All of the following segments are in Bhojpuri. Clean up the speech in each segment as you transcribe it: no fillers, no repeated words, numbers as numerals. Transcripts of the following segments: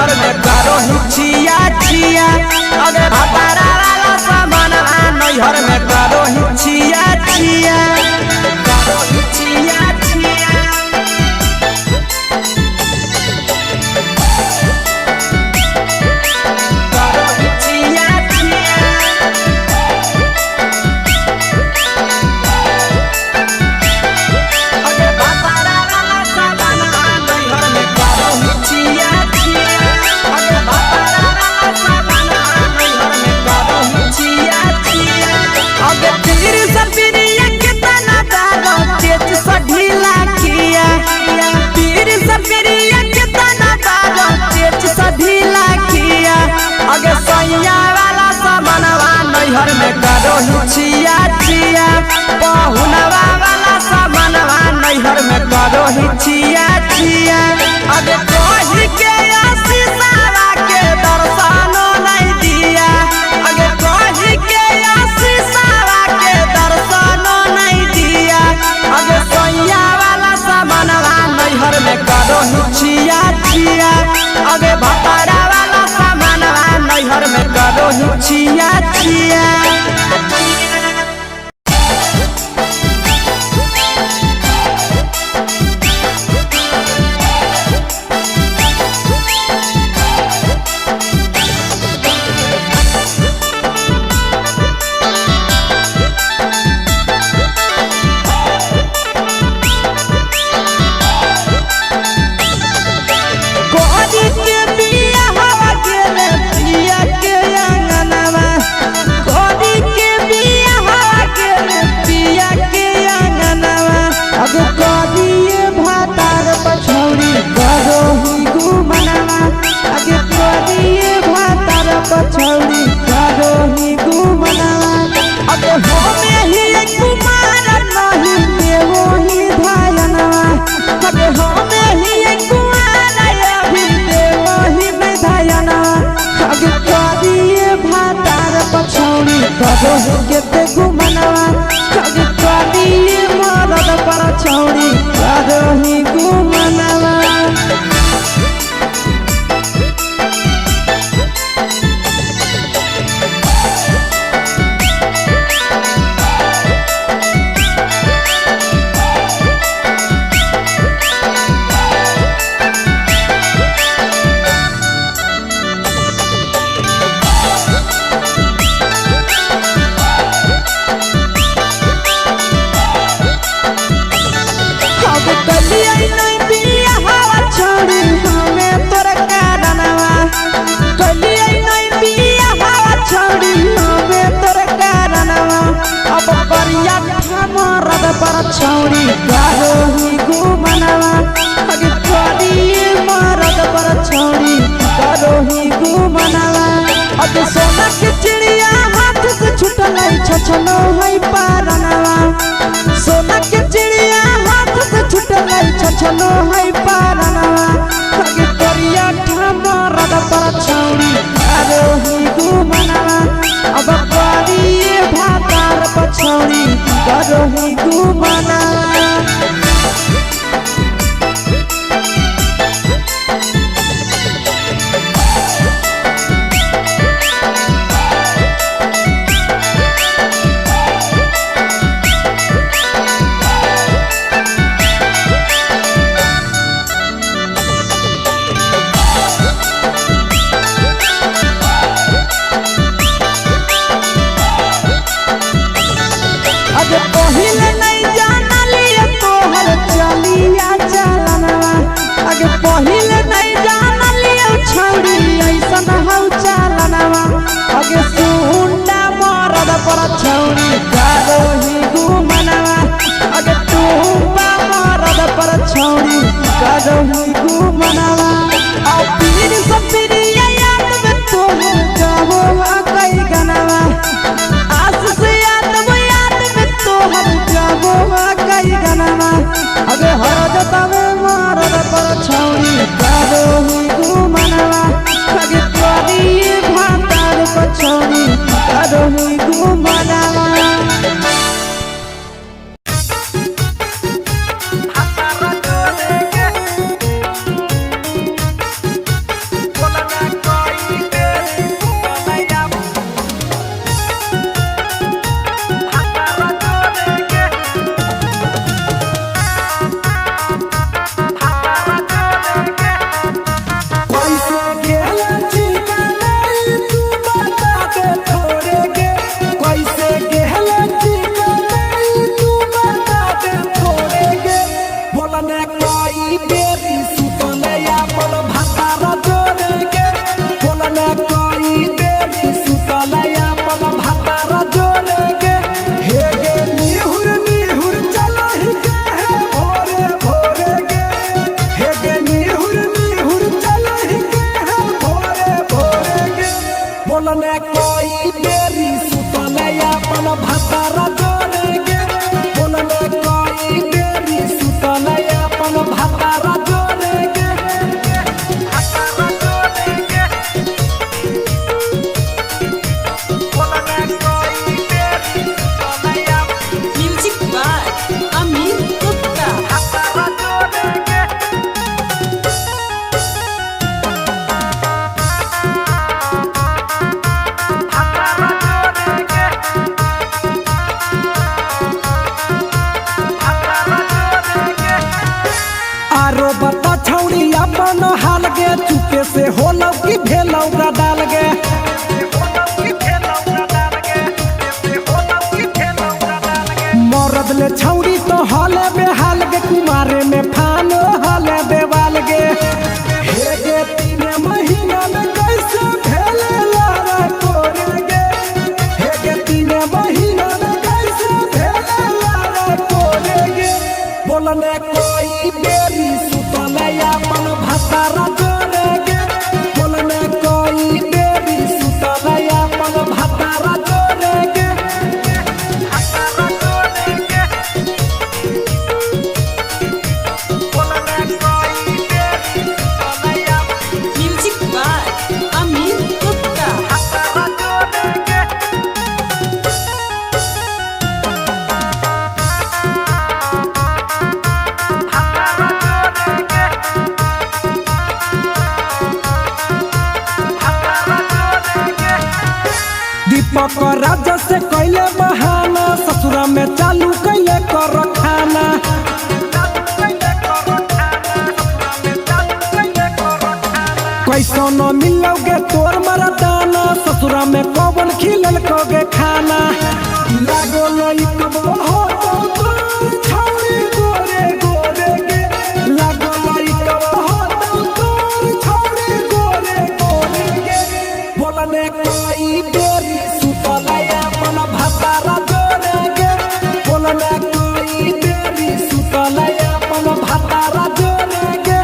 नैहर में करो हिचिया छिया अगे भतारा वाला सामान नैहर में करो हिचिया छिया करो हिचिया छिया करो हिचिया छिया अगे भतारा वाला सामान नैहर में करो हिचिया छिया अगे भतारा वाला सामान नैहर में करो हिचिया छिया अगे तीर सपिरिया कितना दारो तेज सढीला किया तीर सपिरिया कितना दारो तेज सढीला किया अगे सैया वाला सामानवा नैहर में करो हिचिया छिया पहुनवा वाला सामानवा नैहर में करो हिचिया छिया अगे कोही के आशीषवा के दर्शनो नहीं दिया अगे कोही के आशीषवा के दर्शनो नहीं दिया अगे सैया वाला सामानवा नैहर में करो हिचिया छिया अगे भतारा वाला सामानवा नैहर में करो हिचिया छिया कोरी के बिया हवा गेले पिया के अंगनवा कोरी के बिया हवा गेले पिया के अंगनवा अब कोरिए भातार पछौरी करो ही घुमनवा अगे कोरिए भातार पछौरी करो ही घुमनवा अगे होमे ही कुमार नहीं देवो ही धायनवा अगे होमे ही कुमार अभी देवो ही धायना अगे कोरिए भातार पछौरी करो ही केते घुमनवा अगे कोरिए मरद पर छौरी करो ही घुमनवा अब कलिया नहीं बिया हवा छोड़ी हमें तोर कारणवा कलिया नहीं बिया हवा छोड़ी हमें तोर कारणवा अब करिया मरद पर छौरी करो ही घुमनवा अगे करिए मरद पर छौरी करो ही घुमनवा अगे सोना के चिड़िया हाथ से छूटल छछनो है पारनवा सोना के चिड़िया हाथ से छूटल छछनो है पारनवा अगे करिया मरद पर छौरी करो ही घुमनवा अब करिए भातार पछौरी करो ही घुमनवा अगे पहिले नहीं जानलिए तोहर चलिया चलनवा अगे पहिले नहीं जानलिए छौरी ऐसन हौ चलनवा अगे सुंडा मरद पर छौरी करो ही घुमनवा अगे टूपा मरद पर छौरी करो ही घुमनवा आ पीर सपिरिया याद में तोहर गावो कई गनवा आस से याद में तोहर गावो कई गनवा अगे हरद तवे मरद पर छौरी करो ही घुमनवा अगे कोरिए भातार पछौरी करो ही घुमनवा ले छौड़ी तो हले बेहाल गे कुमारे में फान हले बेवाल गे हे गे 3 महीना में कैसे भेले लारा तोरे गे हे गे 3 महीना में कैसे भेले लारा तोरे गे बोलने कोई बेरी सुतले अपन भतारा जोरे गे बोलने कोई बेरी सुतले अपन भतारा जोरे गे म्यूजिक बाय अमित गुप्ता दीपक राजा से कैले बहाना ससुरा में चालू कैले कर खाना कैसो न मिलोगे तोर मरदाना ससुरा में कौन खिलल कोगे खाना लागो लई कब हो तो तोर छौरी गोरे गोरे गे लागो लई कब हो तो तोर छौरी गोरे गोरे गे बोलने कोई बेरी सुतले अपन भतारा जोरे गे बोलने कोई बेरी सुतले अपन भतारा जोरे गे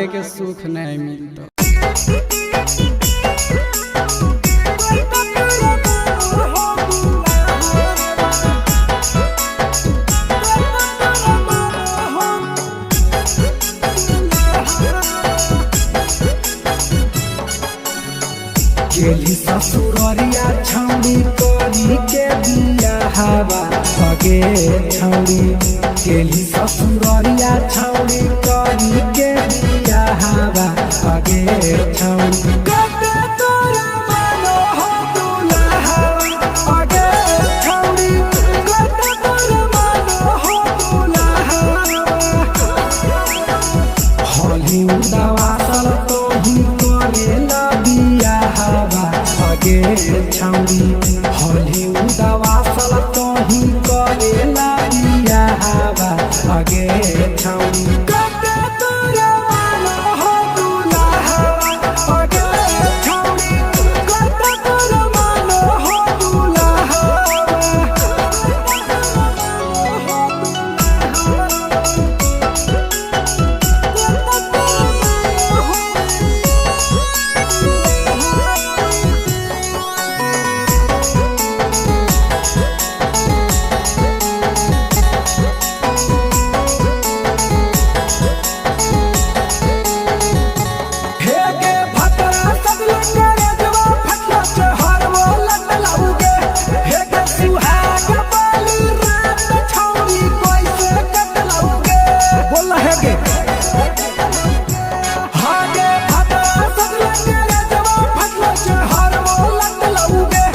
में के सुख नहीं मिलता। गेली ससुररिया छौड़ी करी के बिया हवा सगे छौड़ी गेली ससुररिया छौड़ी करी के बिया हवा सगे छौड़ी कते तोरा मानो हो दुल्हा अगे छौड़ी कते तोरा मानो हो दुल्हा होली उदावासल तो ही करेला बिया हवा अगे छौड़ी होली उदावासल तो ही करेला बिया हवा अगे छौड़ी कते तोरा मानो हो दुल्हा अगे छौड़ी कते तोरा मानो हो दुल्हा हेगे भतरा सगले करे जवा फटला चहर वो लटलाउगे हेगे सुहाग बाली रात छौड़ी कैसे कटलाउगे बोल हेगे हागे भतरा सगले करे जवा फटला चहर वो लटलाउगे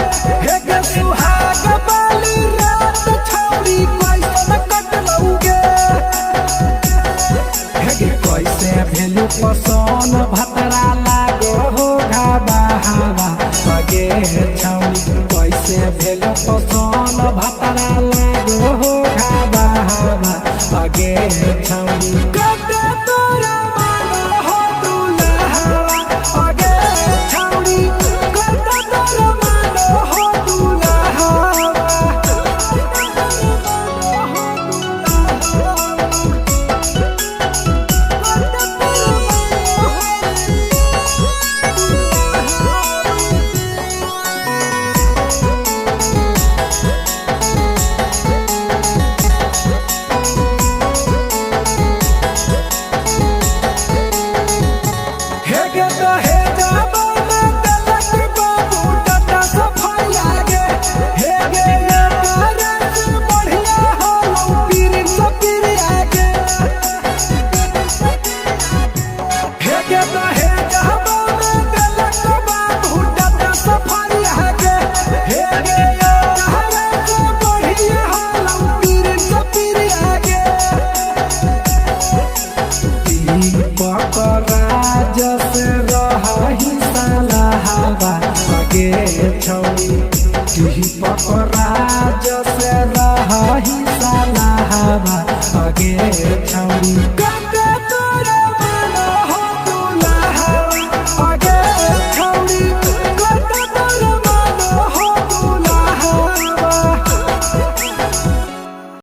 हेगे सुहाग बाली रात छौड़ी कैसे कटलाउगे हेगे कैसे भेलु पसन भतरा लागो हो घाबा हवा अगे छौड़ी कैसे भेलु पसन भतरा लागो हो घाबा हवा अगे छौड़ी कते तोरा मानो हो दुल्हा अगे छौड़ी कते तोरा मानो हो दुल्हा हेगे तो हे जाबो में दलक बाबू टटा सफाई लागे हेगे ये रस बढ़िया हो पीर सपीर आगे हेगे तो हे जाबो में दलक बाबू टटा सफाई लागे हेगे ये रस बढ़िया हो पीर सपीर आगे दीपक राज से रही साला हवा अगे छौड़ी दीपक राज से रही साला हवा अगे छौड़ी।